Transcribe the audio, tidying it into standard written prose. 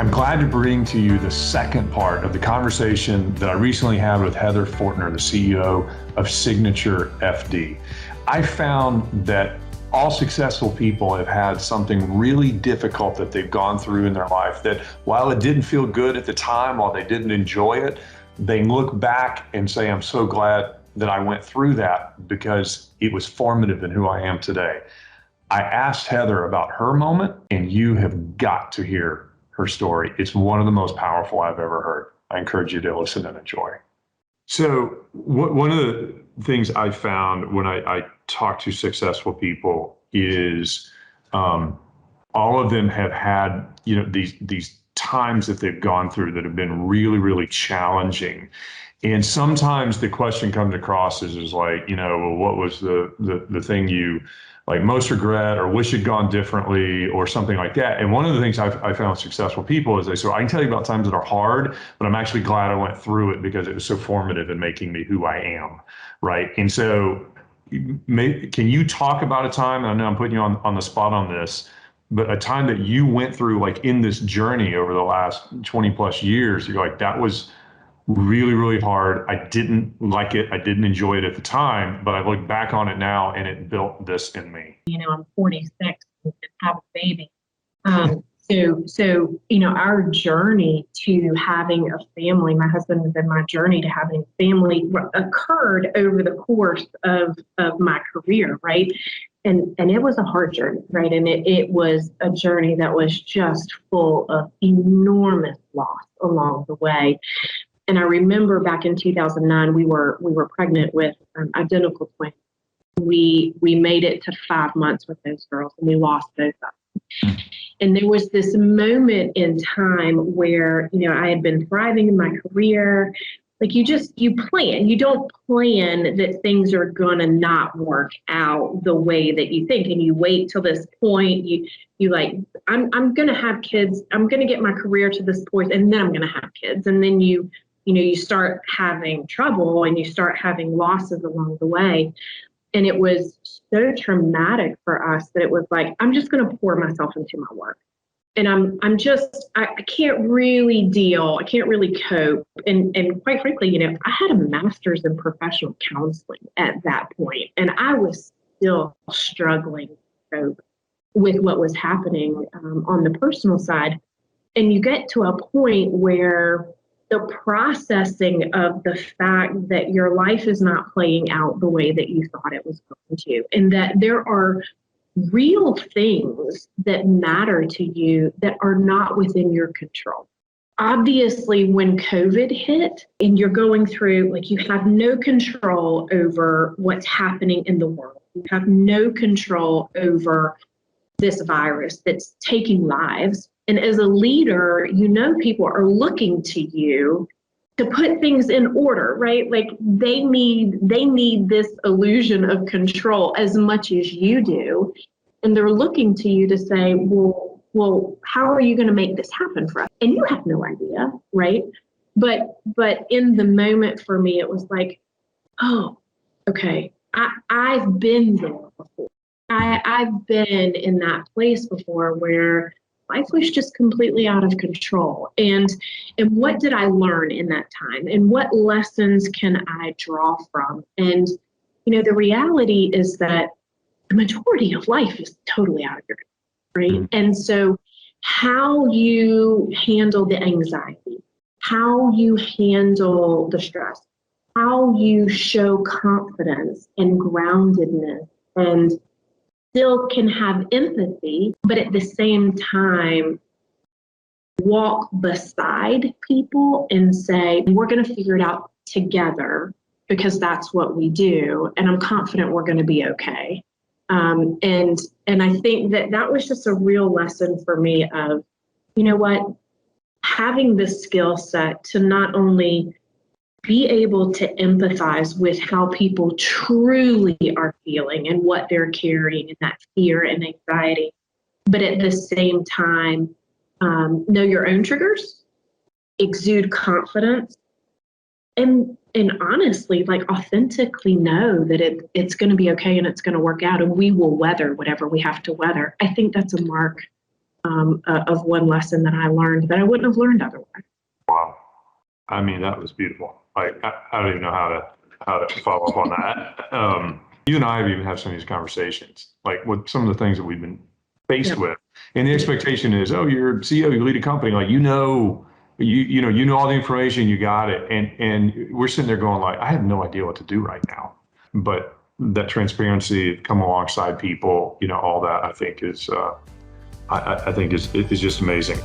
I'm glad to bring to you the second part of the conversation that I recently had with Heather Fortner, the CEO of SignatureFD. I found that all successful people have had something really difficult that they've gone through in their life that while it didn't feel good at the time, while they didn't enjoy it, they look back and say, I'm so glad that I went through that because it was formative in who I am today. I asked Heather about her moment, and you have got to hear her story. It's one of the most powerful I've ever heard. I encourage you to listen and enjoy. So one of the things I found when I talk to successful people is all of them have had, these times that they've gone through that have been really, really challenging. And sometimes the question comes across is like, well, what was the thing you like most regret or wish had gone differently or something like that? And one of the things I found with successful people is they say, I can tell you about times that are hard, but I'm actually glad I went through it because it was so formative in making me who I am, right? And so can you talk about a time, and I know I'm putting you on the spot on this, but a time that you went through like in this journey over the last 20 plus years, you're like, that was really, really hard. I didn't like it. I didn't enjoy it at the time, but I look back on it now and it built this in me. I'm 46 and have a baby. So, our journey to having a family, my husband and my journey to having a family occurred over the course of my career, right? And it was a hard journey, right? And it was a journey that was just full of enormous loss along the way. And I remember back in 2009, we were pregnant with identical twins. We made it to 5 months with those girls, and we lost both of them. And there was this moment in time where, I had been thriving in my career. Like you plan. You don't plan that things are going to not work out the way that you think. And you wait till this point. You like, I'm going to have kids. I'm going to get my career to this point, and then I'm going to have kids. And then you start having trouble and you start having losses along the way. And it was so traumatic for us that it was like, I'm just going to pour myself into my work. And I can't really deal. I can't really cope. And quite frankly, I had a master's in professional counseling at that point, and I was still struggling to cope with what was happening on the personal side. And you get to a point where the processing of the fact that your life is not playing out the way that you thought it was going to, and that there are real things that matter to you that are not within your control. Obviously, when COVID hit and you're going through, like, you have no control over what's happening in the world. You have no control over this virus that's taking lives. And as a leader, people are looking to you to put things in order, right? Like they need this illusion of control as much as you do. And they're looking to you to say, well, how are you going to make this happen for us? And you have no idea, right? But in the moment for me, it was like, oh, okay, I've been there before. I've been in that place before where life was just completely out of control. And what did I learn in that time? And what lessons can I draw from? And, the reality is that the majority of life is totally out of your control, right? Mm-hmm. And so how you handle the anxiety, how you handle the stress, how you show confidence and groundedness and still can have empathy, but at the same time, walk beside people and say, we're going to figure it out together because that's what we do. And I'm confident we're going to be okay. And I think that was just a real lesson for me of, having the skill set to not only be able to empathize with how people truly are feeling and what they're carrying and that fear and anxiety, but at the same time, know your own triggers, exude confidence, and honestly, like authentically know that it's going to be okay and it's going to work out and we will weather whatever we have to weather. I think that's a mark of one lesson that I learned that I wouldn't have learned otherwise. Wow. I mean, that was beautiful. Like, I don't even know how to follow up on that. You and I have even had some of these conversations, like with some of the things that we've been faced Yep. with. And the expectation is, oh, you're CEO, you lead a company, like, you know all the information, you got it. And we're sitting there going like, I have no idea what to do right now. But that transparency, come alongside people, all that I think is, I think is just amazing.